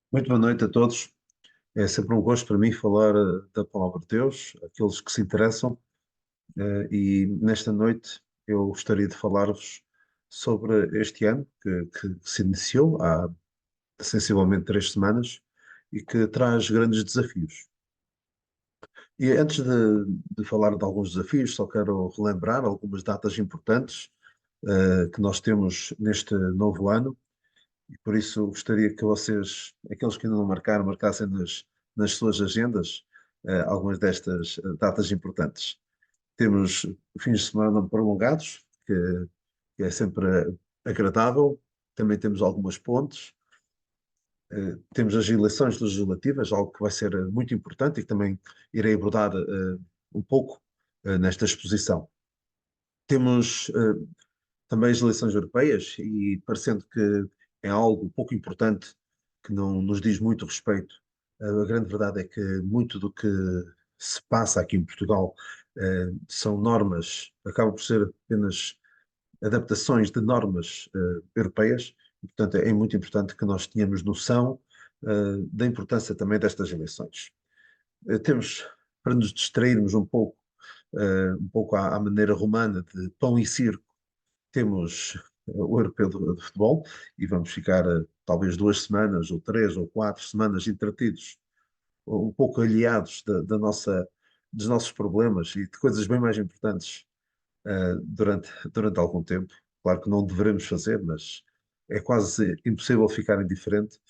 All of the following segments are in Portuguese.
Muito boa noite a todos. É sempre um gosto para mim falar da palavra de Deus, aqueles que se interessam, e nesta noite eu gostaria de falar-vos sobre este ano que se iniciou há sensivelmente 3 semanas e que traz grandes desafios. E antes de falar de alguns desafios, só quero relembrar algumas datas importantes que nós temos neste novo ano. E por isso gostaria que vocês, aqueles que ainda não marcaram, marcassem nas suas agendas algumas destas datas importantes. Temos fins de semana prolongados, que é sempre agradável. Também temos algumas pontes. Temos as eleições legislativas, algo que vai ser muito importante e que também irei abordar um pouco nesta exposição. Temos também as eleições europeias e parecendo que é algo pouco importante, que não nos diz muito respeito. A grande verdade é que muito do que se passa aqui em Portugal são normas, acaba por ser apenas adaptações de normas europeias, e, portanto é muito importante que nós tenhamos noção da importância também destas eleições. Temos, para nos distrairmos um pouco à maneira romana de pão e circo, temos o europeu de futebol e vamos ficar talvez 2 semanas, ou 3 ou 4 semanas entretidos, um pouco aliados dos nossos problemas e de coisas bem mais importantes durante algum tempo. Claro que não devemos fazer, mas é quase impossível ficar indiferente.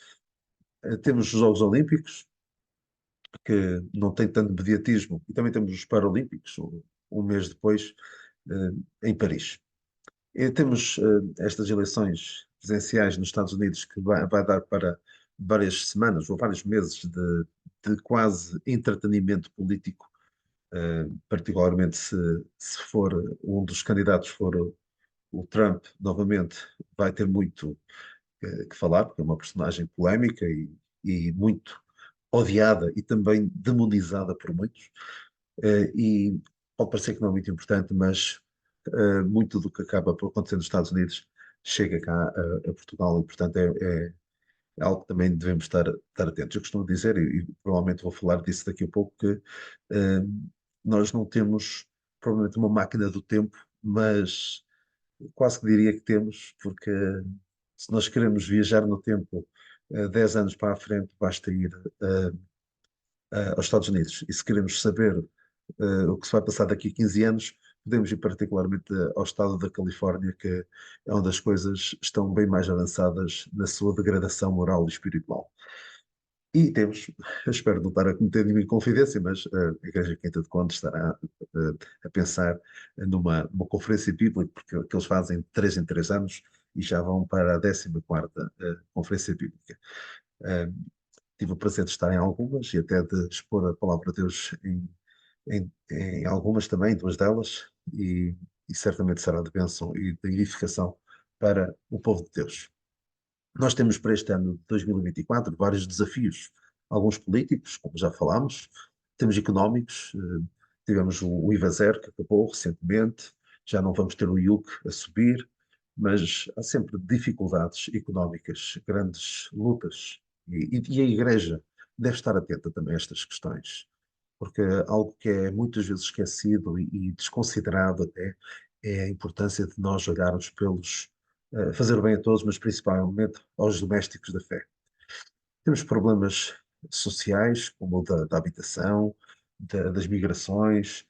Temos os Jogos Olímpicos, que não têm tanto mediatismo, e também temos os Paralímpicos, um mês depois, em Paris. E temos estas eleições presidenciais nos Estados Unidos que vai dar para várias semanas ou vários meses de quase entretenimento político, particularmente se for um dos candidatos for o Trump novamente, vai ter muito que falar, porque é uma personagem polémica e muito odiada e também demonizada por muitos. E pode parecer que não é muito importante, mas muito do que acaba por acontecer nos Estados Unidos chega cá a Portugal e, portanto, é algo que também devemos estar atentos. Eu costumo dizer, e provavelmente vou falar disso daqui a pouco, que eh, nós não temos provavelmente uma máquina do tempo, mas quase que diria que temos, porque se nós queremos viajar no tempo 10 anos para a frente, basta ir aos Estados Unidos. E se queremos saber o que se vai passar daqui a 15 anos, podemos ir particularmente ao estado da Califórnia, que é onde as coisas estão bem mais avançadas na sua degradação moral e espiritual. E temos, eu espero não estar a cometer nenhuma inconfidência, mas a Igreja Quinta de Conde estará a pensar numa conferência bíblica, porque que eles fazem de 3 em 3 anos e já vão para a 14ª Conferência Bíblica. Uh, Tive o prazer de estar em algumas e até de expor a palavra de Deus em algumas também, duas delas, e certamente será de bênção e de edificação para o povo de Deus. Nós temos para este ano de 2024 vários desafios, alguns políticos, como já falámos, temos económicos, tivemos o IVA zero que acabou recentemente, já não vamos ter o IUC a subir, mas há sempre dificuldades económicas, grandes lutas, e a Igreja deve estar atenta também a estas questões, porque algo que é muitas vezes esquecido e desconsiderado até é a importância de nós olharmos fazer bem a todos, mas principalmente aos domésticos da fé. Temos problemas sociais, como o da habitação, das migrações,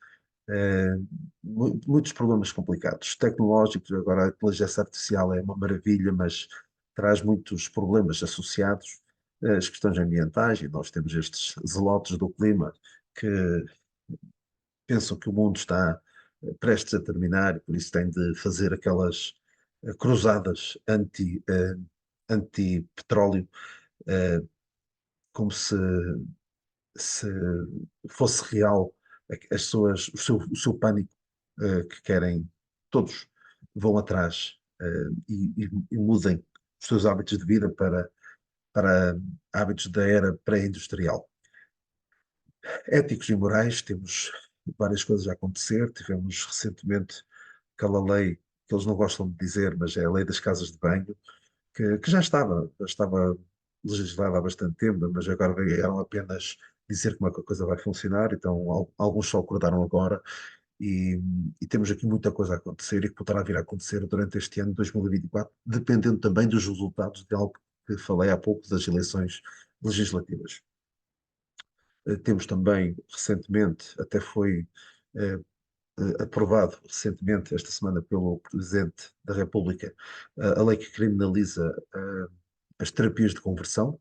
eh, muitos problemas complicados. Tecnológicos, agora a inteligência artificial é uma maravilha, mas traz muitos problemas associados, as questões ambientais, e nós temos estes zelotes do clima que pensam que o mundo está prestes a terminar e por isso têm de fazer aquelas cruzadas anti-petróleo, eh, como se fosse real as suas, o seu pânico, que querem, todos vão atrás e mudem os seus hábitos de vida para hábitos da era pré-industrial. Éticos e morais, temos várias coisas a acontecer. Tivemos recentemente aquela lei que eles não gostam de dizer, mas é a lei das casas de banho, que já estava legislada há bastante tempo, mas agora vieram apenas dizer como é que a coisa vai funcionar, então alguns só acordaram agora e, e temos aqui muita coisa a acontecer e que poderá vir a acontecer durante este ano de 2024, dependendo também dos resultados de algo que falei há pouco, das eleições legislativas. Temos também, recentemente, até foi eh, aprovado recentemente, esta semana, pelo Presidente da República, a lei que criminaliza as terapias de conversão.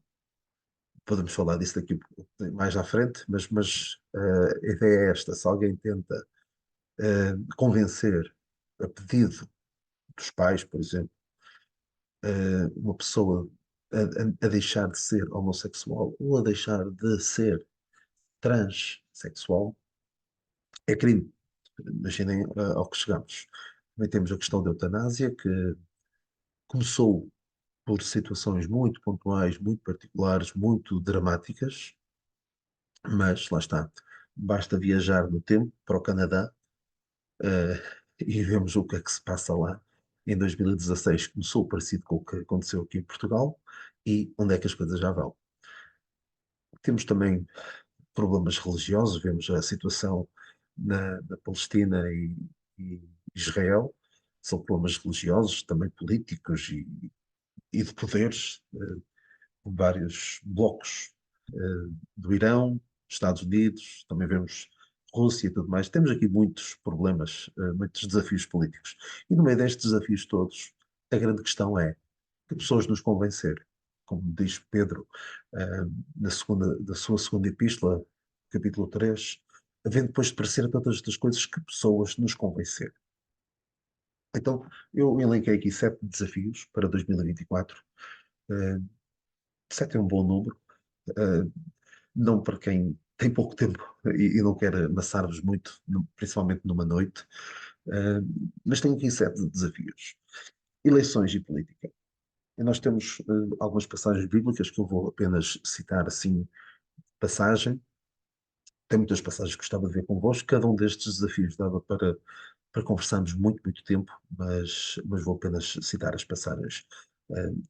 Podemos falar disso daqui mais à frente, mas a ideia é esta: se alguém tenta convencer, a pedido dos pais, por exemplo, uma pessoa a deixar de ser homossexual ou a deixar de ser transexual, é crime. Imaginem ao que chegamos. Também temos a questão da eutanásia, que começou por situações muito pontuais, muito particulares, muito dramáticas, mas lá está. Basta viajar no tempo para o Canadá, e vemos o que é que se passa lá. Em 2016 começou parecido com o que aconteceu aqui em Portugal e onde é que as coisas já vão. Temos também problemas religiosos, vemos a situação na Palestina e Israel, são problemas religiosos, também políticos e de poderes, vários blocos do Irão, Estados Unidos, também vemos Rússia e tudo mais. Temos aqui muitos problemas, muitos desafios políticos. E no meio destes desafios todos, a grande questão é que pessoas nos convencer. Como diz Pedro, na sua segunda epístola, capítulo 3, havendo depois de parecer a todas estas coisas, que pessoas nos convencer. Então, eu elenquei aqui 7 desafios para 2024. Uh, 7 é um bom número, uh, não para quem tem pouco tempo e não quer amassar-vos muito, principalmente numa noite, mas tenho aqui 7 desafios. Eleições e política. E nós temos algumas passagens bíblicas que eu vou apenas citar assim, passagem. Tem muitas passagens que gostava de ver convosco. Cada um destes desafios dava para conversarmos muito, muito tempo, mas vou apenas citar as passagens. Uh,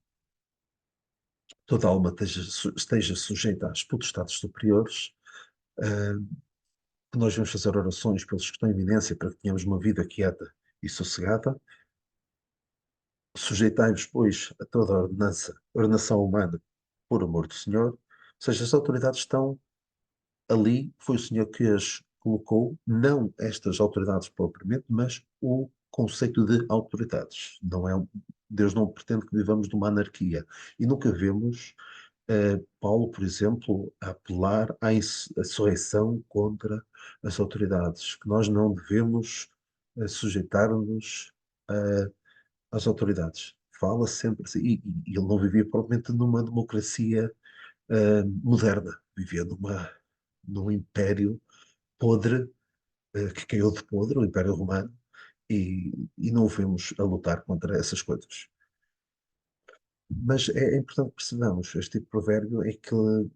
Toda alma esteja sujeita às potestades superiores, uh, que nós vamos fazer orações pelos que estão em eminência para que tenhamos uma vida quieta e sossegada. Sujeitai-vos, pois, a toda a ordenação humana por amor do Senhor. Ou seja, as autoridades estão ali, foi o Senhor que as colocou, não estas autoridades propriamente, mas o conceito de autoridades. Não é, Deus não pretende que vivamos numa anarquia. E nunca vemos Paulo, por exemplo, a apelar à insurreição contra as autoridades, que nós não devemos sujeitar-nos às autoridades. Fala sempre assim, e ele não vivia propriamente numa democracia moderna, vivia num império podre, que caiu de podre, o Império Romano, e não o vemos a lutar contra essas coisas. Mas é importante percebermos, este tipo de provérbio é que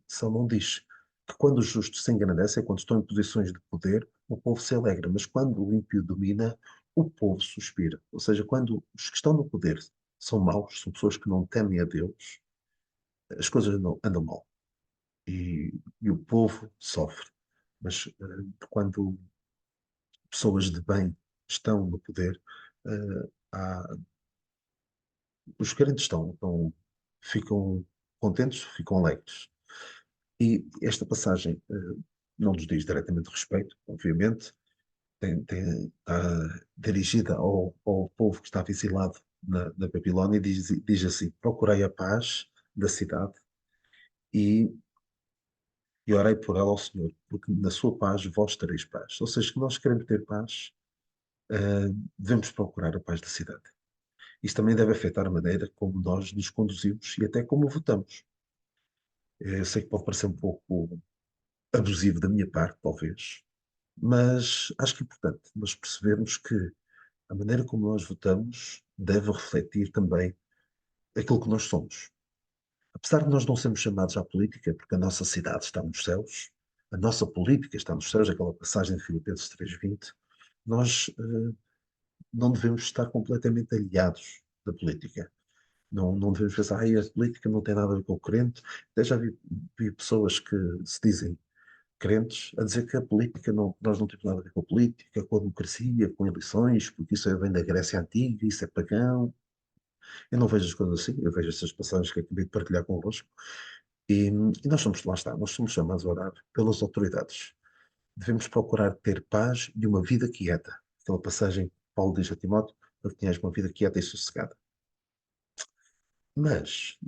Salomão diz que quando os justos se engrandecem, quando estão em posições de poder, o povo se alegra, mas quando o ímpio domina, o povo suspira. Ou seja, quando os que estão no poder são maus, são pessoas que não temem a Deus, as coisas não, andam mal e o povo sofre. Mas quando pessoas de bem estão no poder, os crentes ficam contentes, ficam alegres. E esta passagem não nos diz diretamente respeito, obviamente, está dirigida ao povo que estava exilado na Babilónia e diz assim: procurei a paz da cidade e, e orei por ela ao Senhor, porque na sua paz vós tereis paz. Ou seja, que nós queremos ter paz, devemos procurar a paz da cidade. Isso também deve afetar a maneira como nós nos conduzimos e até como votamos. Eu sei que pode parecer um pouco abusivo da minha parte, talvez, mas acho que é importante nós percebermos que a maneira como nós votamos deve refletir também aquilo que nós somos. Apesar de nós não sermos chamados à política, porque a nossa cidade está nos céus, a nossa política está nos céus, aquela passagem de Filipenses 3:20, nós não devemos estar completamente aliados da política. Não devemos pensar, ai, a política não tem nada a ver com o crente. Até já vi pessoas que se dizem crentes a dizer que a política não, nós não temos nada a ver com a política, com a democracia, com eleições, porque isso vem da Grécia Antiga, isso é pagão. Eu não vejo as coisas assim, eu vejo essas passagens que acabei de partilhar convosco. E nós somos, lá está, nós somos chamados a orar pelas autoridades. Devemos procurar ter paz e uma vida quieta. Aquela passagem que Paulo diz a Timóteo, para que tenhas uma vida quieta e sossegada. Mas,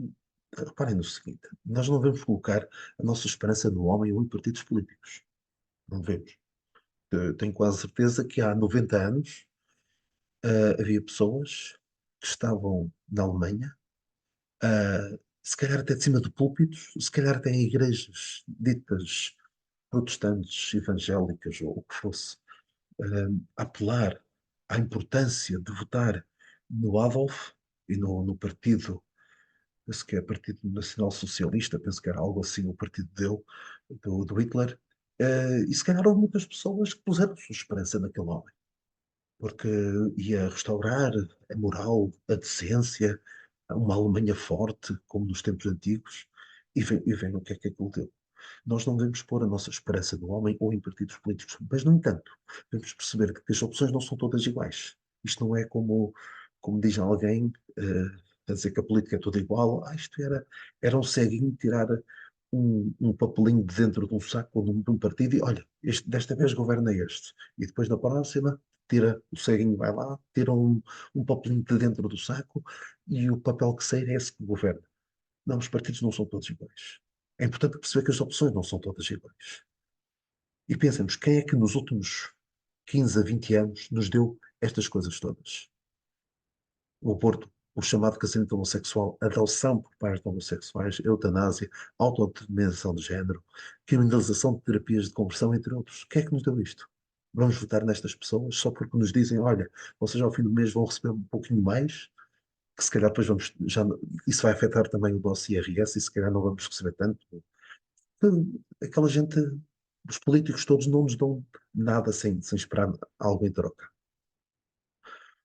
reparem no seguinte, nós não devemos colocar a nossa esperança no homem ou em partidos políticos. Não devemos. Eu tenho quase certeza que há 90 anos havia pessoas que estavam na Alemanha, se calhar até de cima de púlpitos, se calhar até em igrejas ditas protestantes, evangélicas ou o que fosse, a apelar à importância de votar no Adolf e no partido, penso que é Partido Nacional Socialista, penso que era algo assim, o partido dele, do Hitler, e se calhar houve muitas pessoas que puseram sua esperança naquele homem, porque ia restaurar a moral, a decência, uma Alemanha forte, como nos tempos antigos, e vem o que é que aquilo deu. Nós não devemos pôr a nossa esperança no homem ou em partidos políticos, mas, no entanto, devemos perceber que as opções não são todas iguais. Isto não é como diz alguém, a dizer que a política é toda igual. Isto era um ceguinho tirar um papelinho de dentro de um saco ou de um partido e, olha, desta vez governa este. E depois na próxima, tira o ceguinho, vai lá, tira um papelinho de dentro do saco e o papel que sair é esse que governa. Não, os partidos não são todos iguais. É importante perceber que as opções não são todas iguais. E pensemos, quem é que nos últimos 15 a 20 anos nos deu estas coisas todas? O aborto, o chamado casamento homossexual, a adoção por parte de homossexuais, a eutanásia, a autodeterminação de género, criminalização de terapias de conversão, entre outros. Quem é que nos deu isto? Vamos votar nestas pessoas só porque nos dizem, olha, vocês ao fim do mês vão receber um pouquinho mais, que se calhar depois vamos, já, isso vai afetar também o nosso IRS e se calhar não vamos receber tanto. Aquela gente, os políticos todos não nos dão nada sem esperar algo em troca.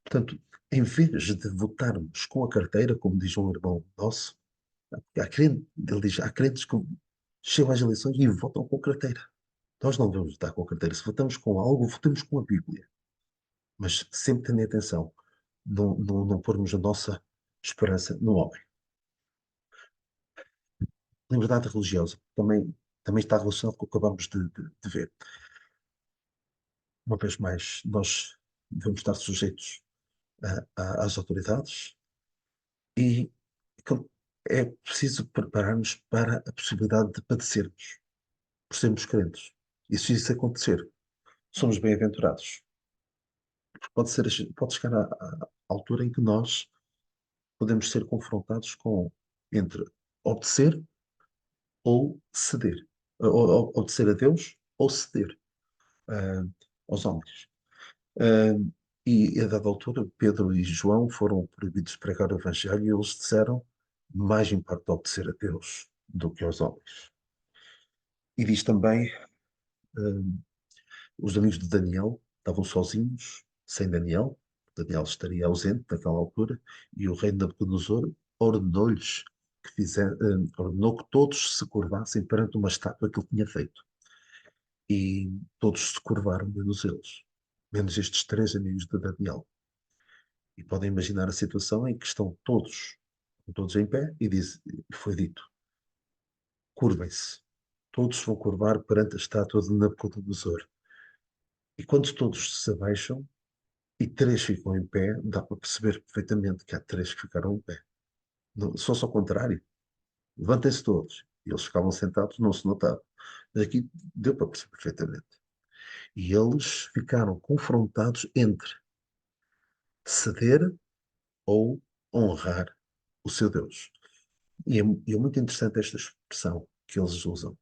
Portanto, em vez de votarmos com a carteira, como diz um irmão nosso, ele diz, há crentes que chegam às eleições e votam com a carteira. Nós não devemos votar com a carteira. Se votamos com algo, votamos com a Bíblia. Mas sempre tendo atenção, não pormos a nossa esperança no homem. Liberdade religiosa também está relacionado com o que acabamos de ver. Uma vez mais, nós devemos estar sujeitos às autoridades e é preciso preparar-nos para a possibilidade de padecermos, por sermos crentes. E se isso acontecer, somos bem-aventurados. Pode chegar à altura em que nós podemos ser confrontados com entre obedecer ou ceder. Obedecer a Deus ou ceder ah, aos homens. Ah, e a dada altura, Pedro e João foram proibidos de pregar o Evangelho e eles disseram: mais importa obedecer a Deus do que aos homens. E diz também: ah, os amigos de Daniel estavam sozinhos, sem Daniel. Daniel estaria ausente naquela altura, e o rei Nabucodonosor ordenou-lhes ordenou que todos se curvassem perante uma estátua que ele tinha feito. E todos se curvaram, menos estes três amigos de Daniel. E podem imaginar a situação em que estão todos em pé, foi dito: curvem-se. Todos vão curvar perante a estátua de Nabucodonosor. E quando todos se abaixam e três ficam em pé, dá para perceber perfeitamente que há três que ficaram em pé. Não, se fosse ao contrário, levantem-se todos. E eles ficavam sentados, não se notava. Mas aqui deu para perceber perfeitamente. E eles ficaram confrontados entre ceder ou honrar o seu Deus. E é muito interessante esta expressão que eles usam.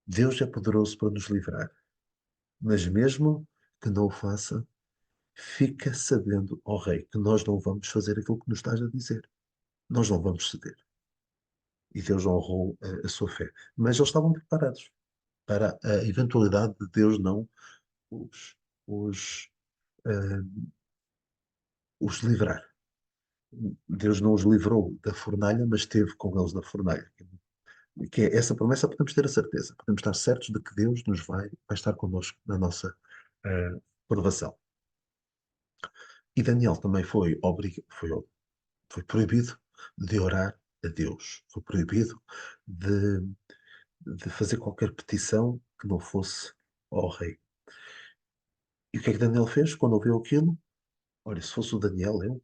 Deus é poderoso para nos livrar, mas mesmo que não o faça, fica sabendo, ó Rei, que nós não vamos fazer aquilo que nos estás a dizer. Nós não vamos ceder. E Deus honrou a sua fé. Mas eles estavam preparados para a eventualidade de Deus não os, os, eh, os livrar. Deus não os livrou da fornalha, mas esteve com eles na fornalha. Que é essa promessa, podemos ter a certeza, podemos estar certos de que Deus vai estar connosco na nossa provação. E Daniel também foi proibido de orar a Deus, foi proibido de, de fazer qualquer petição que não fosse ao rei. E o que é que Daniel fez quando ouviu aquilo? Olha, se fosse o Daniel, o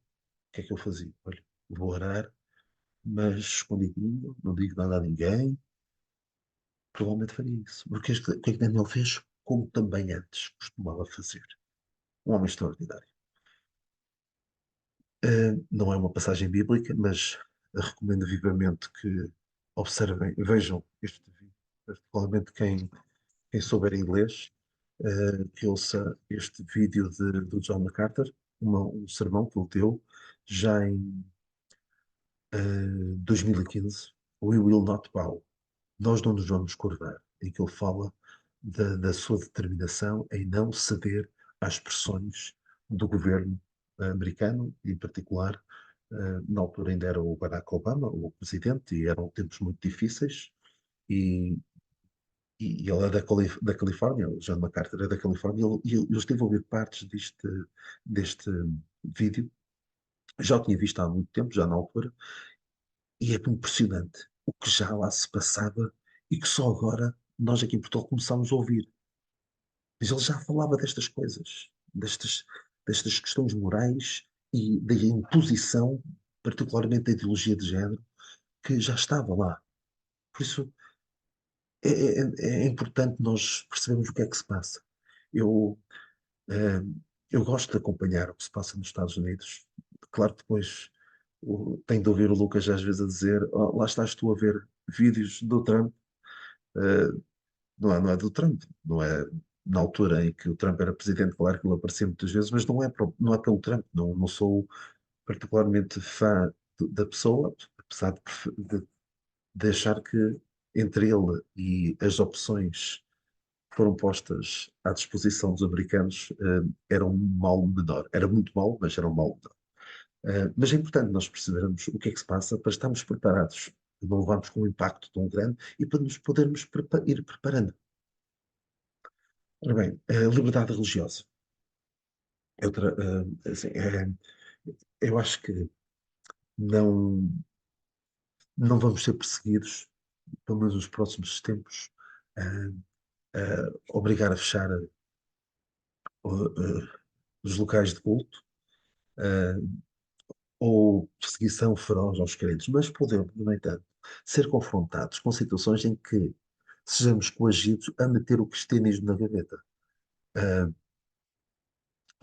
que é que eu fazia? Olha, vou orar, mas escondidinho, não digo nada a ninguém. Provavelmente faria isso. Porque o que é que Daniel fez? Como também antes costumava fazer. Um homem extraordinário. Não é uma passagem bíblica, mas recomendo vivamente que observem, vejam este vídeo, particularmente quem souber inglês, que ouça este vídeo do John MacArthur, um sermão que ele deu já em 2015, We Will Not Bow. Nós não nos vamos curvar, em que ele fala da sua determinação em não ceder às pressões do governo americano, e em particular, na altura ainda era o Barack Obama, o presidente, e eram tempos muito difíceis, e, e ele é da Califórnia, o John MacArthur é da Califórnia, e ele esteve a ouvir partes deste vídeo, já o tinha visto há muito tempo, já na altura, e é impressionante o que já lá se passava e que só agora nós aqui em Portugal começámos a ouvir. Mas ele já falava destas coisas, destas questões morais e da imposição, particularmente da ideologia de género, que já estava lá. Por isso é importante nós percebermos o que é que se passa. Eu, eh, eu gosto de acompanhar o que se passa nos Estados Unidos. Claro que depois tenho de ouvir o Lucas às vezes a dizer: "Oh, lá estás tu a ver vídeos do Trump." Eh, não é do Trump, não é na altura em que o Trump era presidente, claro que ele aparecia muitas vezes, mas não é pelo Trump, não sou particularmente fã da pessoa, apesar de achar que entre ele e as opções que foram postas à disposição dos americanos, era um mal menor. Era muito mal, mas era um mal menor. Mas é importante nós percebermos o que é que se passa para estarmos preparados, não levarmos com um impacto tão grande e para nos podermos ir preparando. Ora bem, a liberdade religiosa é outra, assim, eu acho que não, não vamos ser perseguidos, pelo menos nos próximos tempos, obrigar a fechar os locais de culto, uh, ou perseguição feroz aos crentes, mas podemos, no entanto, ser confrontados com situações em que sejamos coagidos a meter o cristianismo na gaveta, uh,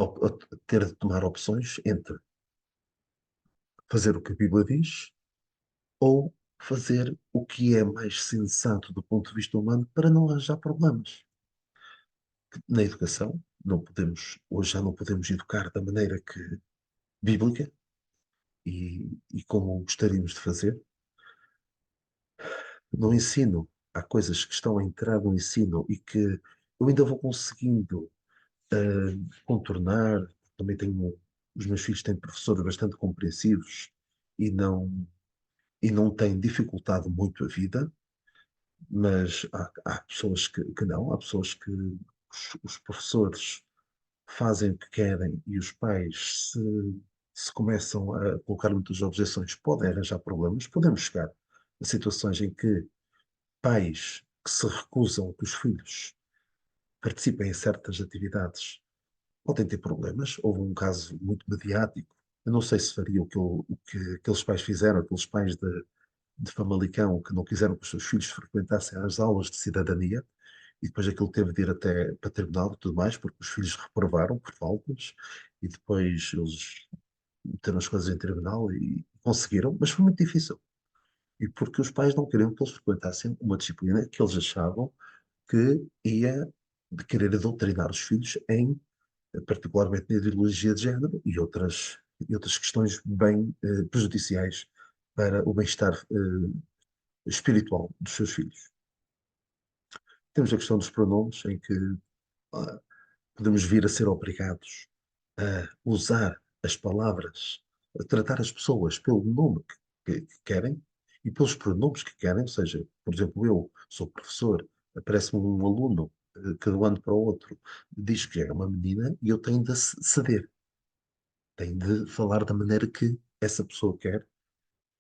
a ter de tomar opções entre fazer o que a Bíblia diz ou fazer o que é mais sensato do ponto de vista humano para não arranjar problemas. Na educação, hoje já não podemos educar da maneira que bíblica e como gostaríamos de fazer. No ensino, há coisas que estão a entrar no ensino e que eu ainda vou conseguindo contornar. Também os meus filhos têm professores bastante compreensivos e não têm dificultado muito a vida, mas há pessoas que não, há pessoas que os professores fazem o que querem e os pais, se começam a colocar muitas objeções, podem arranjar problemas. Podemos chegar a situações em que pais que se recusam que os filhos participem em certas atividades podem ter problemas. Houve um caso muito mediático. Eu não sei se faria o que aqueles pais fizeram, aqueles pais de Famalicão que não quiseram que os seus filhos frequentassem as aulas de cidadania, e depois aquilo teve de ir até para tribunal e tudo mais, porque os filhos reprovaram por faltas, e depois eles meteram as coisas em tribunal e conseguiram, mas foi muito difícil. E porque os pais não queriam que eles frequentassem uma disciplina que eles achavam que ia de querer doutrinar os filhos em, particularmente na ideologia de género e outras questões bem prejudiciais para o bem-estar espiritual dos seus filhos. Temos a questão dos pronomes, em que podemos vir a ser obrigados a usar as palavras tratar as pessoas pelo nome que querem e pelos pronomes que querem, ou seja, por exemplo, eu sou professor, aparece-me um aluno que de um ano para o outro diz que é uma menina e eu tenho de ceder, tenho de falar da maneira que essa pessoa quer,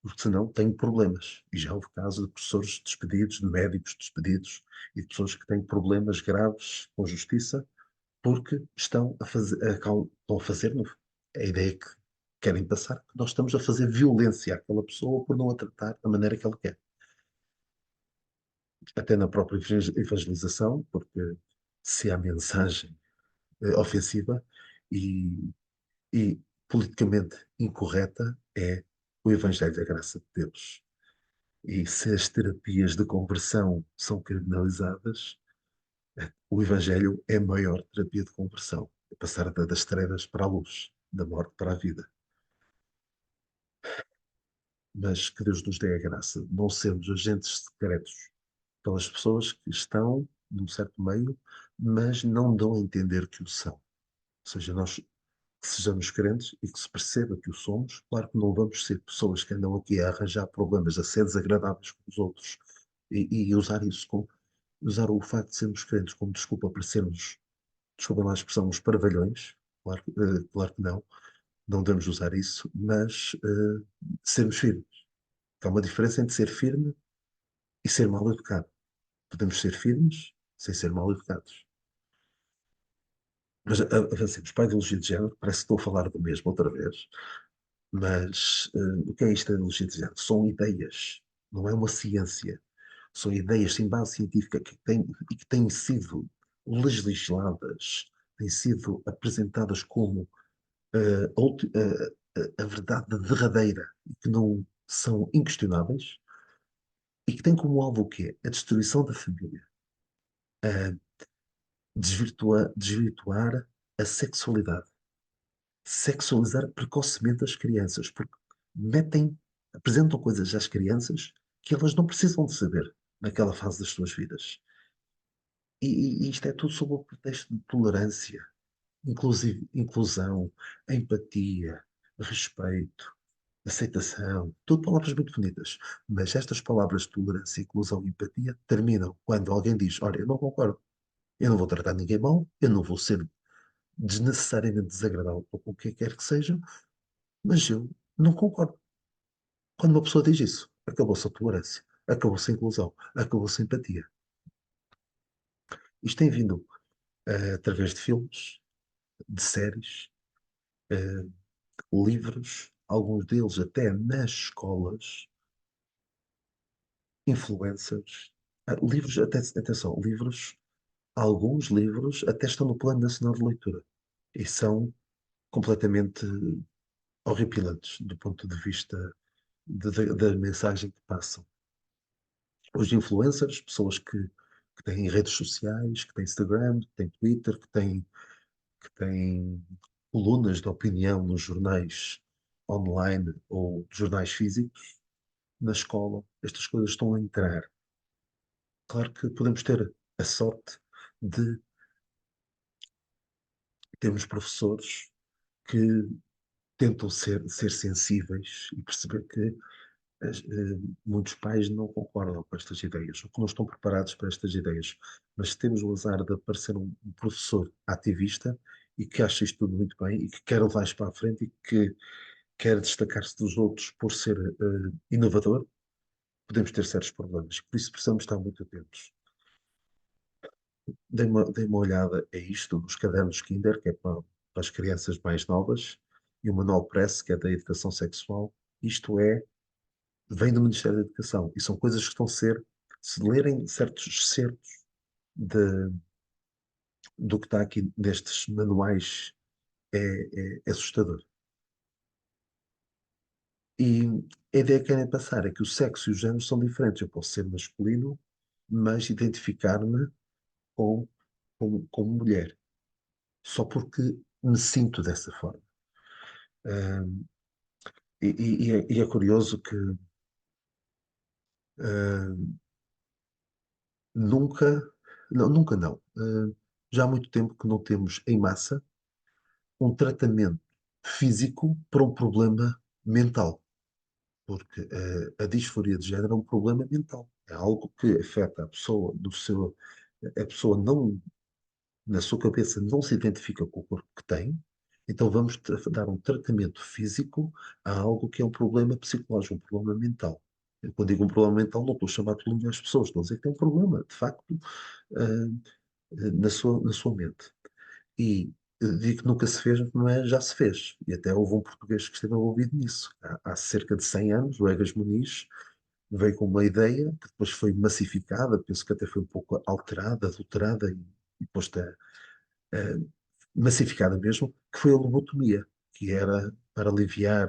porque senão tenho problemas. E já houve casos de professores despedidos, de médicos despedidos e de pessoas que têm problemas graves com a justiça porque estão a fazer, estão a fazer a ideia que querem passar, que nós estamos a fazer violência àquela pessoa por não a tratar da maneira que ela quer. Até na própria evangelização, porque se há mensagem ofensiva e, e politicamente incorreta, é o Evangelho da Graça de Deus. E se as terapias de conversão são criminalizadas, o Evangelho é a maior terapia de conversão. É passar das trevas para a luz, da morte para a vida. Mas que Deus nos dê a graça de não sermos agentes secretos pelas pessoas que estão num certo meio, mas não dão a entender que o são. Ou seja, nós que sejamos crentes e que se perceba que o somos, claro que não vamos ser pessoas que andam aqui a arranjar problemas, a ser desagradáveis com os outros e usar isso como, usar o facto de sermos crentes como desculpa para sermos, desculpem lá a expressão, uns parvalhões, claro, claro que não, não devemos usar isso, mas sermos firmes. Há uma diferença entre ser firme e ser mal educado. Podemos ser firmes sem ser mal educados. Mas avancemos para a ideologia de género, parece que estou a falar do mesmo outra vez, mas o que é isto da ideologia de género? São ideias, não é uma ciência. São ideias sem base científica que têm sido legisladas, têm sido apresentadas como a verdade derradeira e que não são inquestionáveis e que têm como alvo o quê? A destruição da família, a desvirtuar a sexualidade, sexualizar precocemente as crianças, porque metem, apresentam coisas às crianças que elas não precisam de saber naquela fase das suas vidas. E isto é tudo sob o pretexto de tolerância, inclusão, empatia, respeito, aceitação, tudo palavras muito bonitas. Mas estas palavras de tolerância, inclusão e empatia terminam quando alguém diz: Olha, eu não concordo, eu não vou tratar ninguém mal, eu não vou ser desnecessariamente desagradável com o que quer que seja, mas eu não concordo. Quando uma pessoa diz isso, acabou-se a tolerância, acabou-se a inclusão, acabou-se a empatia. Isto tem vindo através de filmes, de séries, uh, livros, alguns deles até nas escolas, influencers, livros, atenção, livros, alguns livros até estão no Plano Nacional de Leitura e são completamente horripilantes do ponto de vista da mensagem que passam. Os influencers, pessoas que têm redes sociais, que têm Instagram, que têm Twitter, que têm colunas de opinião nos jornais online ou jornais físicos, na escola, estas coisas estão a entrar. Claro que podemos ter a sorte de termos professores que tentam ser sensíveis e perceber que muitos pais não concordam com estas ideias, ou que não estão preparados para estas ideias. Mas se temos o azar de aparecer um professor ativista e que acha isto tudo muito bem e que quer levar isto para a frente e que quer destacar-se dos outros por ser inovador, podemos ter sérios problemas. Por isso precisamos estar muito atentos. Dei uma olhada a isto nos cadernos Kinder, que é para as crianças mais novas, e o Manual Press, que é da educação sexual. Isto vem do Ministério da Educação e são coisas que estão a ser, se lerem certos excertos de, do que está aqui nestes manuais, é assustador. E a ideia que querem passar é que o sexo e o género são diferentes. Eu posso ser masculino, mas identificar-me com, como mulher, só porque me sinto dessa forma. Um, e é curioso que um, nunca, não, nunca não, já há muito tempo que não temos em massa um tratamento físico para um problema mental, porque a disforia de género é um problema mental. É algo que afeta a pessoa do seu. A pessoa não, na sua cabeça, não se identifica com o corpo que tem, então vamos dar um tratamento físico a algo que é um problema psicológico, um problema mental. Eu, quando digo um problema mental, não estou a chamar de calúnia às pessoas, estou a dizer que tem um problema, de facto, na sua mente. E digo que nunca se fez, mas já se fez. E até houve um português que esteve envolvido nisso. Há cerca de 100 anos, o Egas Muniz veio com uma ideia que depois foi massificada, penso que até foi um pouco alterada, adulterada e posta, massificada mesmo, que foi a lobotomia, que era para aliviar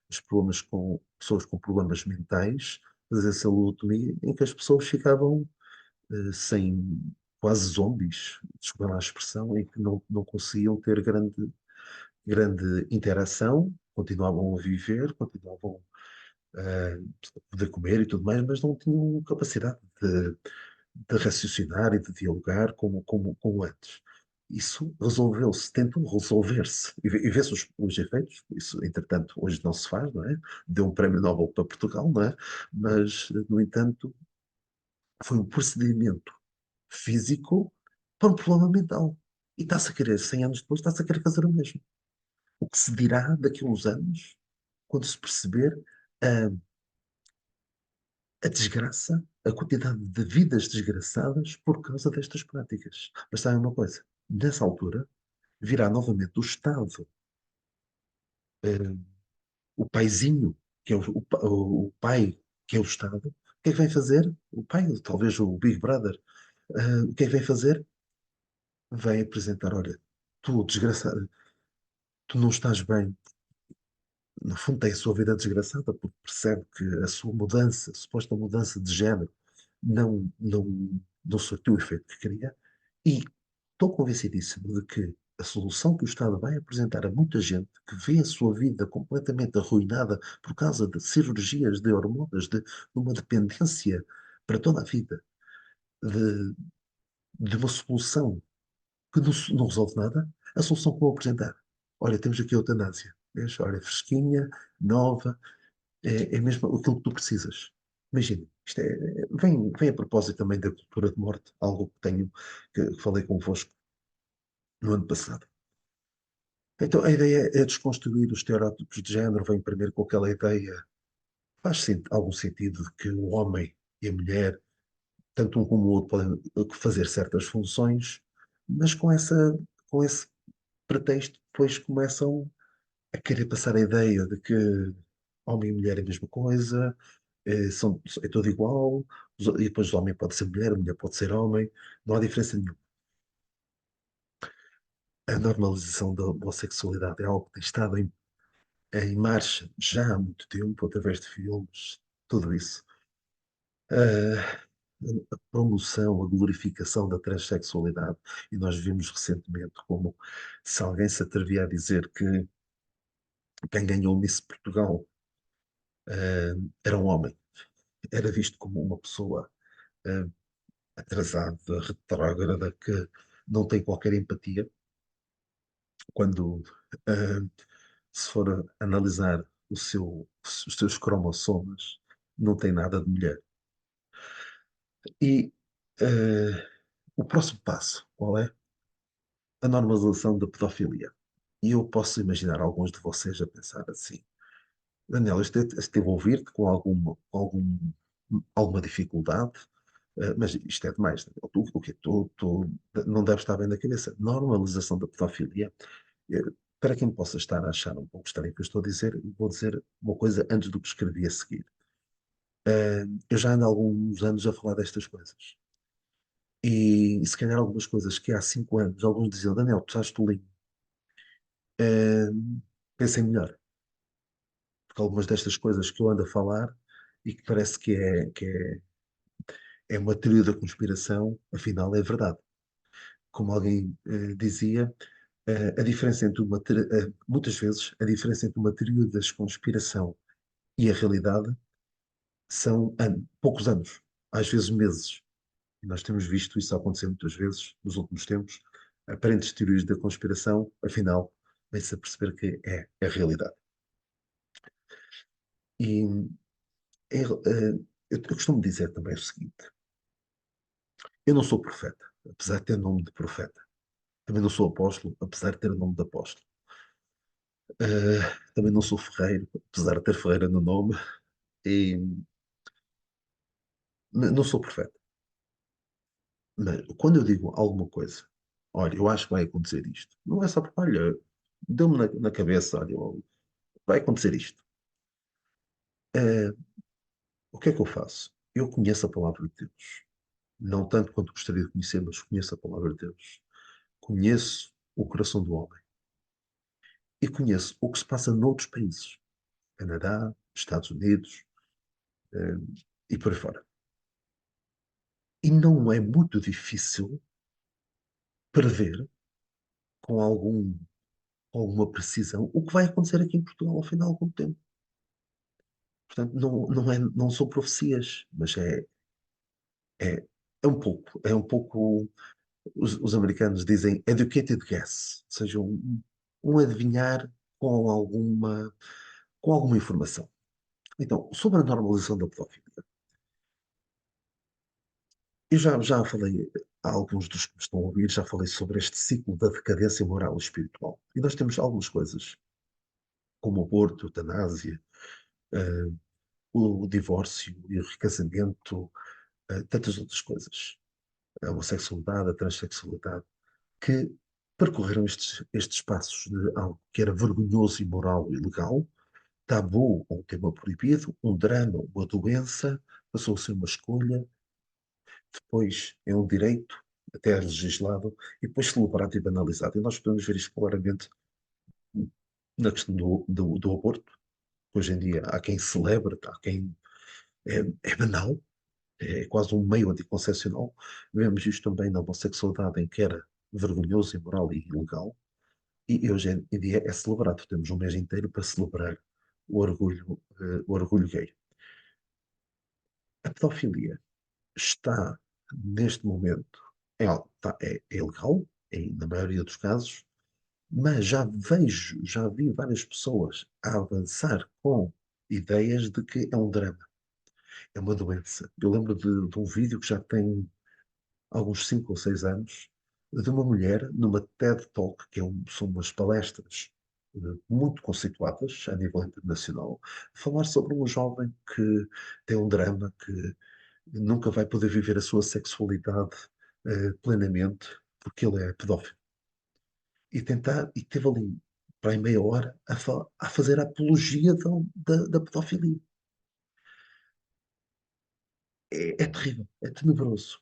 os problemas com pessoas com problemas mentais, fazer essa lobotomia em que as pessoas ficavam sem quase zombies, desculpa lá a expressão, em que não conseguiam ter grande interação, continuavam a viver, continuavam a poder comer e tudo mais, mas não tinham capacidade de raciocinar e de dialogar como antes. Isso resolveu-se, tentou resolver-se, e vê-se os efeitos, isso, entretanto, hoje não se faz, não é? Deu um prémio Nobel para Portugal, não é? Mas, no entanto, foi um procedimento físico para um problema mental. E está-se a querer, 100 anos depois, está-se a querer fazer o mesmo. O que se dirá daqui a uns anos, quando se perceber a, a desgraça, a quantidade de vidas desgraçadas por causa destas práticas. Mas sabem uma coisa? Nessa altura, virá novamente o Estado, eh, o paizinho, que é o pai, que é o Estado. O que é que vem fazer? O pai, talvez o Big Brother. O que é que vem fazer? Vem apresentar: olha, tu, desgraçado, tu não estás bem. No fundo, tem a sua vida desgraçada porque percebe que a sua mudança, a suposta mudança de género, não surtiu o efeito que queria. E estou convencidíssimo de que a solução que o Estado vai apresentar a muita gente que vê a sua vida completamente arruinada por causa de cirurgias de hormonas, de uma dependência para toda a vida, de, de uma solução que não resolve nada, a solução que vou apresentar. Olha, temos aqui a eutanásia. Vês? Olha, fresquinha, nova, é mesmo aquilo que tu precisas. Imagina, vem a propósito também da cultura de morte, algo que falei convosco no ano passado. Então, a ideia é desconstruir os estereótipos de género, vem primeiro com aquela ideia, algum sentido de que o homem e a mulher, tanto um como o outro, podem fazer certas funções, mas com esse pretexto, depois começam a querer passar a ideia de que homem e mulher é a mesma coisa, é tudo igual, e depois o homem pode ser mulher, a mulher pode ser homem, não há diferença nenhuma. A normalização da homossexualidade é algo que tem estado em marcha já há muito tempo, através de filmes, tudo isso. Ah, a promoção, a glorificação da transexualidade, e nós vimos recentemente como se alguém se atrevia a dizer que quem ganhou o Miss Portugal era um homem, era visto como uma pessoa ah, atrasada, retrógrada, que não tem qualquer empatia, quando se for analisar os seus cromossomas, não tem nada de mulher. E o próximo passo, qual é? A normalização da pedofilia. E eu posso imaginar alguns de vocês a pensar assim: Daniel, esteve a ouvir-te alguma dificuldade, mas isto é demais. Daniel. O quê? Tu não deves estar bem da cabeça. Normalização da pedofilia. Eh, Para quem possa estar a achar um pouco estranho o que eu estou a dizer, vou dizer uma coisa antes do que escrevi a seguir. Eu já ando há alguns anos a falar destas coisas. E se calhar algumas coisas que há 5 anos alguns diziam: Daniel, tu estás tolinho. Pensem melhor, porque algumas destas coisas que eu ando a falar e que parece que é uma teoria da conspiração, afinal é verdade. Como alguém dizia, a diferença entre muitas vezes, a diferença entre uma teoria da conspiração e a realidade são poucos anos, às vezes meses. E nós temos visto isso acontecer muitas vezes nos últimos tempos. Aparentes teorias da conspiração, afinal, vem-se a perceber que é a realidade. E eu costumo dizer também o seguinte: eu não sou profeta, apesar de ter nome de profeta. Também não sou apóstolo, apesar de ter nome de apóstolo. Também não sou ferreiro, apesar de ter ferreira no nome. E não sou profeta. Mas quando eu digo alguma coisa, olha, eu acho que vai acontecer isto. Não é só porque, olha, deu-me na cabeça, olha, vai acontecer isto. Eh, o que é que eu faço? Eu conheço a palavra de Deus. Não tanto quanto gostaria de conhecer, mas conheço a palavra de Deus. Conheço o coração do homem. E conheço o que se passa noutros países. Canadá, Estados Unidos, eh, e por aí fora. E não é muito difícil prever com alguma precisão o que vai acontecer aqui em Portugal ao final de algum tempo. Portanto, não são profecias, mas é, é um pouco, os americanos dizem educated guess, ou seja, um adivinhar com alguma informação. Então, sobre a normalização da pedofilia, eu já falei, a alguns dos que me estão a ouvir, já falei sobre este ciclo da decadência moral e espiritual. E nós temos algumas coisas, como o aborto, a eutanásia, eh, o divórcio e o recasamento, tantas outras coisas. A homossexualidade, a transexualidade, que percorreram estes passos de algo que era vergonhoso, imoral e ilegal, tabu, um tema proibido, um drama, uma doença, passou a ser uma escolha, depois é um direito, até legislado, e depois celebrado e banalizado. E nós podemos ver isto claramente na questão do aborto. Hoje em dia há quem celebra, há quem é banal, é quase um meio anticoncepcional. Vemos isto também na homossexualidade, em que era vergonhoso, imoral e ilegal. E hoje em dia é celebrado. Temos um mês inteiro para celebrar o orgulho gay. A pedofilia está, neste momento, é ilegal, na maioria dos casos, mas já vi várias pessoas a avançar com ideias de que é um drama, é uma doença. Eu lembro de um vídeo que já tem alguns 5 ou 6 anos, de uma mulher numa TED Talk, são umas palestras muito conceituadas a nível internacional, falar sobre um jovem que tem um drama, que nunca vai poder viver a sua sexualidade plenamente, porque ele é pedófilo. E teve ali para aí meia hora a fazer a apologia da pedofilia. É terrível, é tenebroso.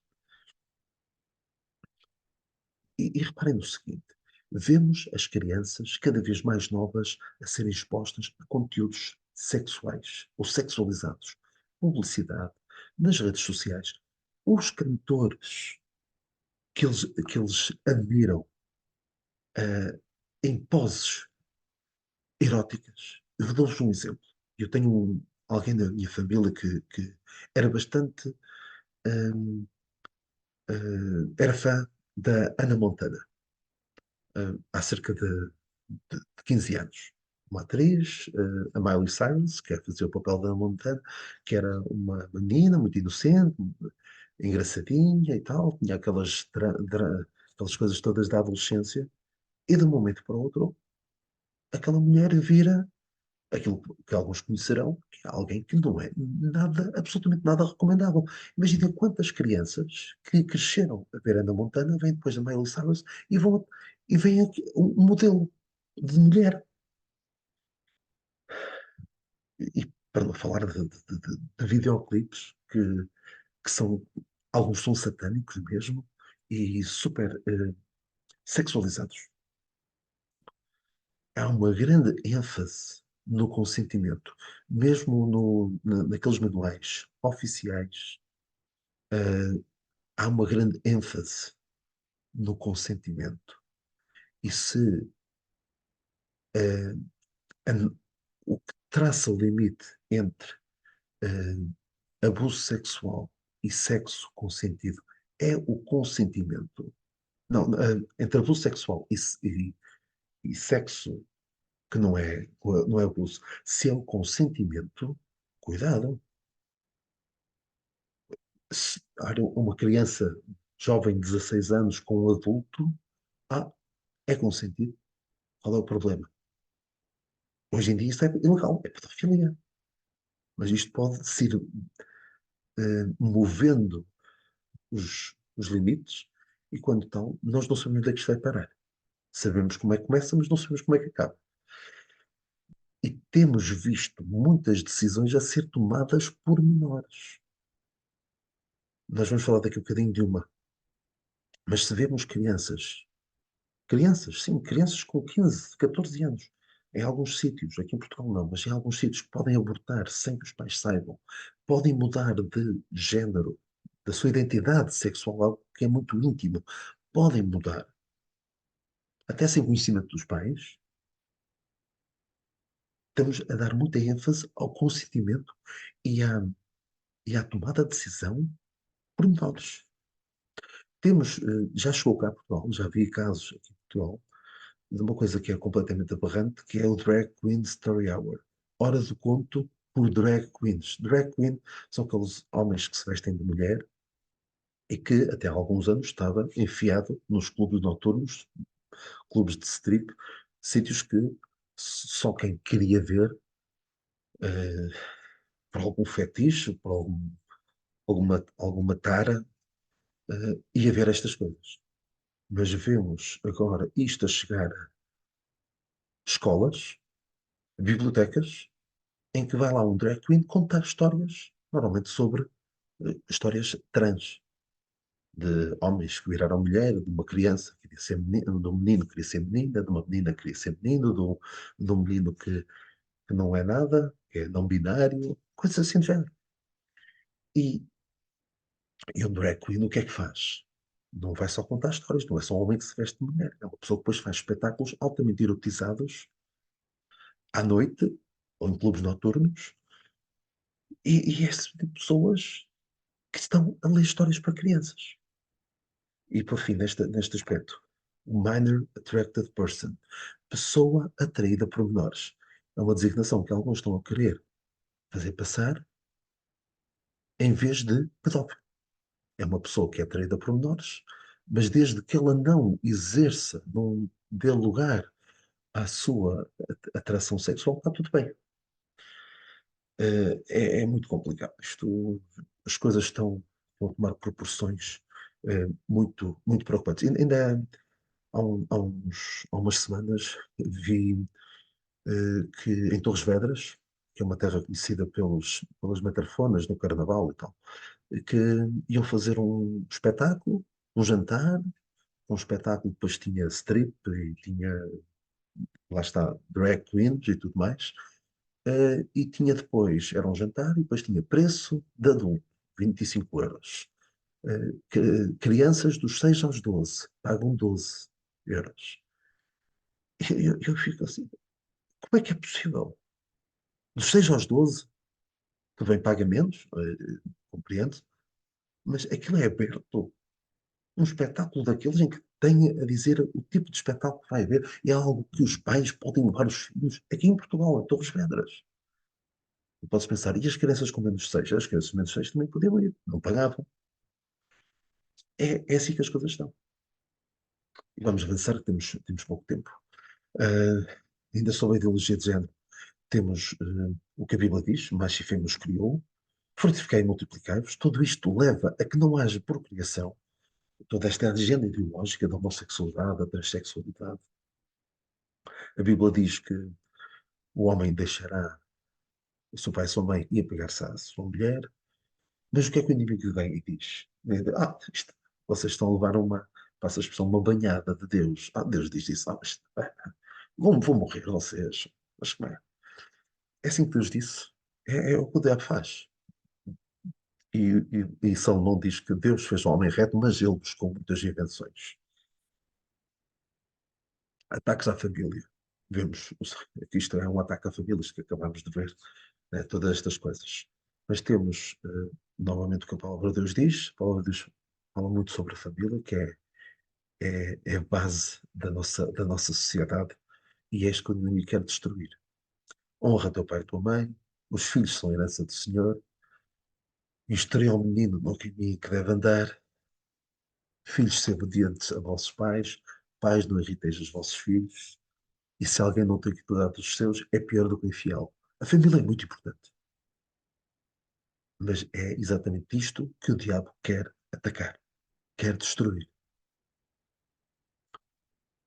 E reparem no seguinte: vemos as crianças cada vez mais novas a serem expostas a conteúdos sexuais ou sexualizados, publicidade, nas redes sociais. Os cantores que eles admiram em poses eróticas. Eu dou-vos um exemplo. Eu tenho alguém da minha família que era bastante. hum, era fã da Ana Montana, há cerca de 15 anos. Uma atriz, a Miley Cyrus, que é fazer o papel da Ana Montana, que era uma menina muito inocente, engraçadinha e tal, tinha aquelas coisas todas da adolescência, e de um momento para o outro, aquela mulher vira aquilo que alguns conhecerão, que é alguém que não é nada, absolutamente nada recomendável. Imaginem quantas crianças que cresceram a ver Ana Montana, vêm depois da Miley Cyrus e veem aqui um modelo de mulher. E para não falar de videoclipes que são, alguns são satânicos mesmo e super sexualizados. Há uma grande ênfase no consentimento, mesmo naqueles manuais oficiais. Há uma grande ênfase no consentimento. E se eh, a- o que traça o limite entre abuso sexual e sexo consentido é o consentimento. Não, entre abuso sexual e sexo que não é abuso. Se é o consentimento, cuidado. Se, olha, uma criança jovem de 16 anos com um adulto, ah, é consentido. Qual é o problema? Hoje em dia isso é ilegal, é pedofilia. Mas isto pode se ir movendo os limites e quando estão, nós não sabemos onde é que isto vai parar. Sabemos como é que começa, mas não sabemos como é que acaba. E temos visto muitas decisões a ser tomadas por menores. Nós vamos falar daqui um bocadinho de uma. Mas se vemos crianças, sim, crianças com 15, 14 anos, em alguns sítios, aqui em Portugal não, mas em alguns sítios que podem abortar sem que os pais saibam, podem mudar de género, da sua identidade sexual, algo que é muito íntimo, podem mudar, até sem conhecimento dos pais, estamos a dar muita ênfase ao consentimento e à tomada de decisão por menores. Temos, já chegou cá a Portugal, já vi casos aqui em Portugal, de uma coisa que é completamente aberrante, que é o Drag Queen Story Hour. Hora do conto por drag queens. Drag queen são aqueles homens que se vestem de mulher e que até há alguns anos estava enfiado nos clubes noturnos, clubes de strip, sítios que só quem queria ver eh, por algum fetiche, por alguma tara, ia ver estas coisas. Mas vemos agora isto a chegar a escolas, bibliotecas, em que vai lá um drag queen contar histórias, normalmente sobre histórias trans, de homens que viraram mulher, de uma criança que queria ser menino, de um menino que queria ser menina, de uma menina que queria ser menino, de um menino que não é nada, que é não binário, coisas assim de género. E, e o drag queen o que é que faz? Não vai só contar histórias, não é só um homem que se veste de mulher, é uma pessoa que depois faz espetáculos altamente erotizados à noite, ou em clubes noturnos, e esse tipo de pessoas que estão a ler histórias para crianças. E por fim, neste aspecto, minor attracted person, pessoa atraída por menores. É uma designação que alguns estão a querer fazer passar em vez de pedófilo. É uma pessoa que é atraída por menores, mas desde que ela não exerça, não dê lugar à sua atração sexual, está tudo bem. É muito complicado. As coisas estão a tomar proporções muito, muito preocupantes. Ainda há umas semanas vi que em Torres Vedras, que é uma terra conhecida pelas meterfonas no Carnaval e tal, que iam fazer um espetáculo, um jantar, um espetáculo depois tinha strip e tinha, lá está, drag queens e tudo mais, e tinha depois, era um jantar e depois tinha preço de adulto, 25 euros. Crianças dos 6 aos 12 pagam 12 euros. Eu fico assim, como é que é possível? Dos 6 aos 12, que vem pagamentos, compreendo, mas aquilo é aberto. Um espetáculo daqueles em que tem a dizer o tipo de espetáculo que vai haver e é algo que os pais podem levar os filhos aqui em Portugal, em Torres Vedras. E pode-se pensar, e as crianças com menos de 6? As crianças com menos de 6 também podiam ir, não pagavam. É assim que as coisas estão. E vamos avançar, que temos pouco tempo. Ainda sobre a ideologia de género, temos o que a Bíblia diz, macho e fêmea os criou, frutificai e multiplicai-vos. Tudo isto leva a que não haja procriação, toda esta agenda ideológica da homossexualidade, da transexualidade. A Bíblia diz que o homem deixará o seu pai e a sua mãe e apegar-se à sua mulher, mas o que é que o inimigo vem e diz? Vocês estão a levar passa a expressão, uma banhada de Deus. Deus diz isso, mas vão morrer vocês. Mas como é? É assim que Deus disse. É o que o diabo faz. E Salomão diz que Deus fez o homem reto, mas ele buscou muitas invenções. Ataques à família. Vemos que isto é um ataque à família, isto que acabamos de ver, né, todas estas coisas. Mas temos, novamente, o que a palavra de Deus diz. A palavra de Deus fala muito sobre a família, que é a base da nossa sociedade. E é isto que o inimigo quer destruir. Honra teu pai e tua mãe, os filhos são herança do Senhor, instrui ao menino no caminho que deve andar, filhos, sejam obedientes a vossos pais, pais, não irriteis os vossos filhos, e se alguém não tem que cuidar dos seus, é pior do que o infiel. A família é muito importante, mas é exatamente isto que o diabo quer atacar, quer destruir.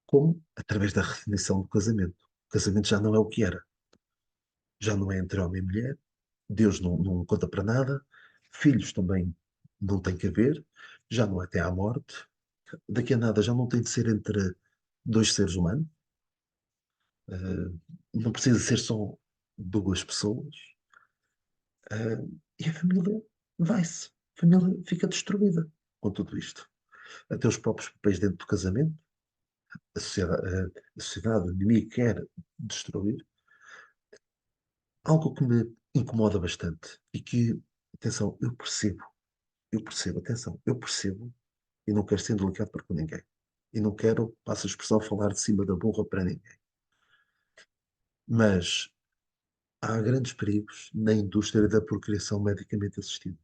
Como? Através da redefinição do casamento. O casamento já não é o que era. Já não é entre homem e mulher. Deus não conta para nada. Filhos também não tem que haver. Já não é até à morte. Daqui a nada já não tem de ser entre dois seres humanos. Não precisa ser só duas pessoas. E a família vai-se. A família fica destruída com tudo isto. Até os próprios papéis dentro do casamento. A sociedade, o inimigo quer destruir. Algo que me incomoda bastante e que, atenção, eu percebo, atenção, eu percebo e não quero ser delicado para com ninguém. E não quero, passa a expressão, falar de cima da burra para ninguém. Mas há grandes perigos na indústria da procriação medicamente assistida,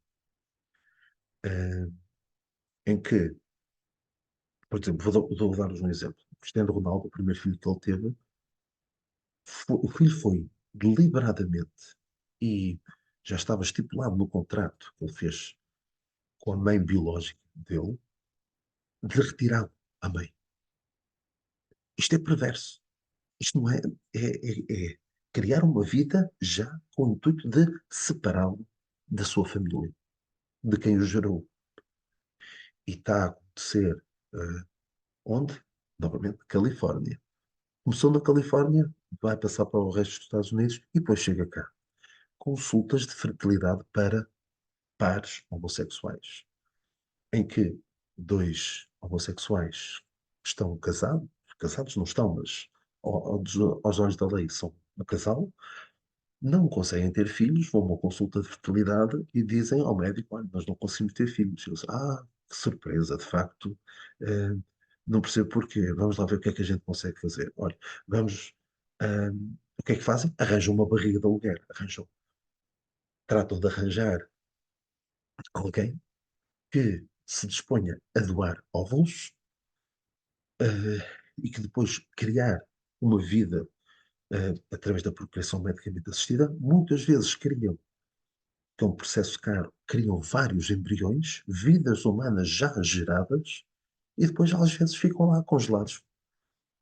eh, em que, por exemplo, vou dar-vos um exemplo. O Cristiano Ronaldo, o primeiro filho que ele teve, o filho foi deliberadamente e já estava estipulado no contrato que ele fez com a mãe biológica dele, de retirá-lo à mãe. Isto é perverso. Isto não é, é criar uma vida já com o intuito de separá-lo da sua família, de quem o gerou. E está a acontecer onde? Novamente, Califórnia. Começou na Califórnia, vai passar para o resto dos Estados Unidos e depois chega cá. Consultas de fertilidade para pares homossexuais, em que dois homossexuais estão casados não estão, mas aos olhos da lei são um casal, não conseguem ter filhos, vão a uma consulta de fertilidade e dizem ao médico: olha, nós não conseguimos ter filhos. Eles, que surpresa, de facto, eh, não percebo porquê, vamos lá ver o que é que a gente consegue fazer. Olha, vamos, o que é que fazem? Arranjam uma barriga de aluguer, tratam de arranjar alguém que se disponha a doar óvulos, e que depois criar uma vida, através da procriação medicamente assistida, muitas vezes criam, que é um processo caro, criam vários embriões, vidas humanas já geradas, e depois às vezes ficam lá congelados.